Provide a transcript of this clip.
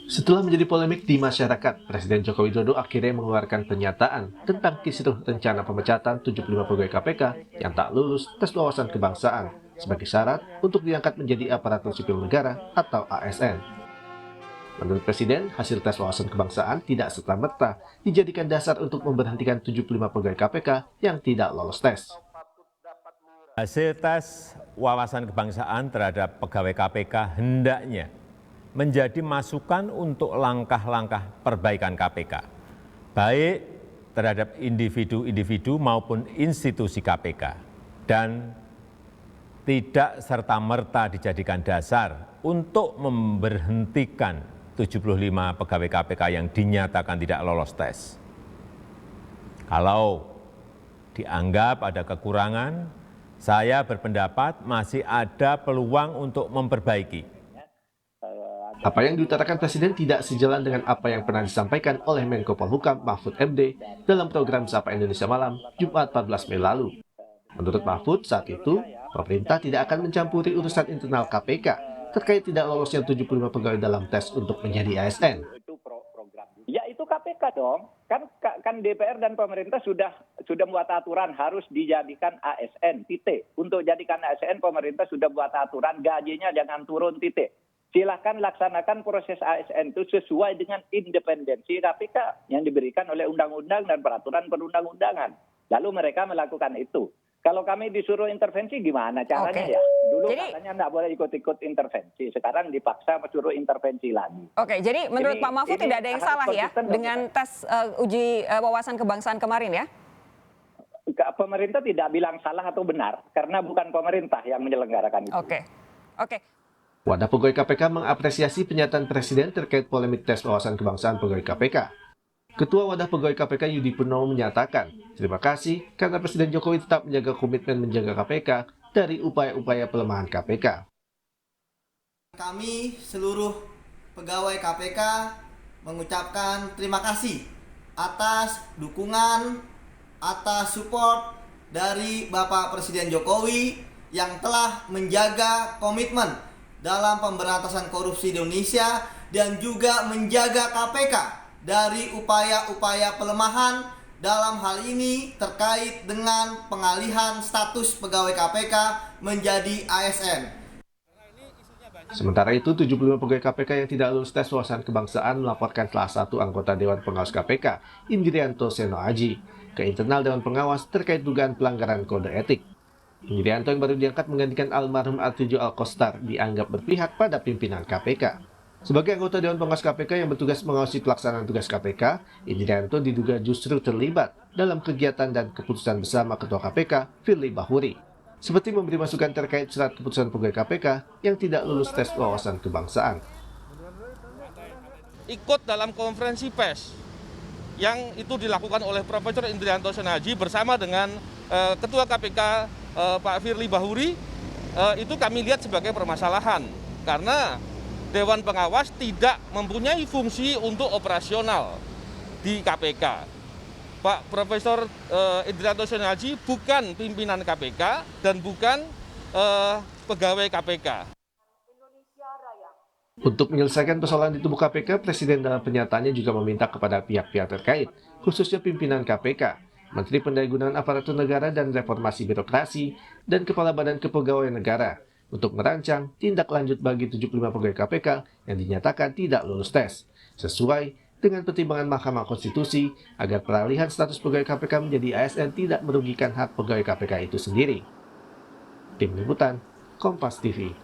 Setelah menjadi polemik di masyarakat, Presiden Joko Widodo akhirnya mengeluarkan pernyataan tentang kisruh rencana pemecatan 75 pegawai KPK yang tak lulus tes wawasan kebangsaan sebagai syarat untuk diangkat menjadi aparatur sipil negara atau ASN. Menurut Presiden, hasil tes wawasan kebangsaan tidak serta-merta dijadikan dasar untuk memberhentikan 75 pegawai KPK yang tidak lolos tes. Hasil tes wawasan kebangsaan terhadap pegawai KPK hendaknya menjadi masukan untuk langkah-langkah perbaikan KPK, baik terhadap individu-individu maupun institusi KPK, dan tidak serta-merta dijadikan dasar untuk memberhentikan 75 pegawai KPK yang dinyatakan tidak lolos tes. Kalau dianggap ada kekurangan, saya berpendapat masih ada peluang untuk memperbaiki. Apa yang diutarakan Presiden tidak sejalan dengan apa yang pernah disampaikan oleh Menko Polhukam Mahfud MD dalam program Sapa Indonesia Malam, Jumat 14 Mei lalu. Menurut Mahfud, saat itu, pemerintah tidak akan mencampuri urusan internal KPK terkait tidak lolosnya 75 pegawai dalam tes untuk menjadi ASN. Ya itu KPK dong, kan DPR dan pemerintah sudah buat aturan harus dijadikan ASN, titik. Untuk jadikan ASN pemerintah sudah buat aturan gajinya jangan turun, titik. Silakan laksanakan proses ASN itu sesuai dengan independensi KPK yang diberikan oleh undang-undang dan peraturan perundang-undangan. Lalu mereka melakukan itu. Kalau kami disuruh intervensi gimana caranya ya? Dulu katanya nggak boleh ikut-ikut intervensi, sekarang dipaksa suruh intervensi lagi. Oke, jadi menurut Pak Mahfud tidak ada yang salah ya dengan tes uji wawasan kebangsaan kemarin ya? Pemerintah tidak bilang salah atau benar, karena bukan pemerintah yang menyelenggarakan itu. Oke. Wadah pegawai KPK mengapresiasi pernyataan Presiden terkait polemik tes wawasan kebangsaan pegawai KPK. Ketua Wadah Pegawai KPK Yudi Purnomo menyatakan, terima kasih karena Presiden Jokowi tetap menjaga komitmen menjaga KPK dari upaya-upaya pelemahan KPK. Kami seluruh pegawai KPK mengucapkan terima kasih atas dukungan, atas support dari Bapak Presiden Jokowi yang telah menjaga komitmen dalam pemberantasan korupsi di Indonesia dan juga menjaga KPK dari upaya-upaya pelemahan dalam hal ini terkait dengan pengalihan status pegawai KPK menjadi ASN. Sementara itu, 75 pegawai KPK yang tidak lulus tes wawasan kebangsaan melaporkan salah satu anggota Dewan Pengawas KPK, Indrianto Seno Aji, ke internal Dewan Pengawas terkait dugaan pelanggaran kode etik. Indrianto yang baru diangkat menggantikan almarhum Artijo Alkostar dianggap berpihak pada pimpinan KPK. Sebagai anggota Dewan Pengawas KPK yang bertugas mengawasi pelaksanaan tugas KPK, Indrianto diduga justru terlibat dalam kegiatan dan keputusan bersama Ketua KPK, Firly Bahuri, seperti memberi masukan terkait surat keputusan pegawai KPK yang tidak lulus tes wawasan kebangsaan. Ikut dalam konferensi pers yang itu dilakukan oleh Profesor Indrianto Seno Aji bersama dengan Ketua KPK Pak Firly Bahuri, itu kami lihat sebagai permasalahan karena Dewan Pengawas tidak mempunyai fungsi untuk operasional di KPK. Pak Profesor Indrianto Seno Aji bukan pimpinan KPK dan bukan pegawai KPK. Untuk menyelesaikan persoalan di tubuh KPK, Presiden dalam pernyataannya juga meminta kepada pihak-pihak terkait, khususnya pimpinan KPK, Menteri Pendayagunaan Aparatur Negara dan Reformasi Birokrasi, dan Kepala Badan Kepegawaian Negara, untuk merancang tindak lanjut bagi 75 pegawai KPK yang dinyatakan tidak lulus tes, sesuai dengan pertimbangan Mahkamah Konstitusi agar peralihan status pegawai KPK menjadi ASN tidak merugikan hak pegawai KPK itu sendiri. Tim Liputan, Kompas TV.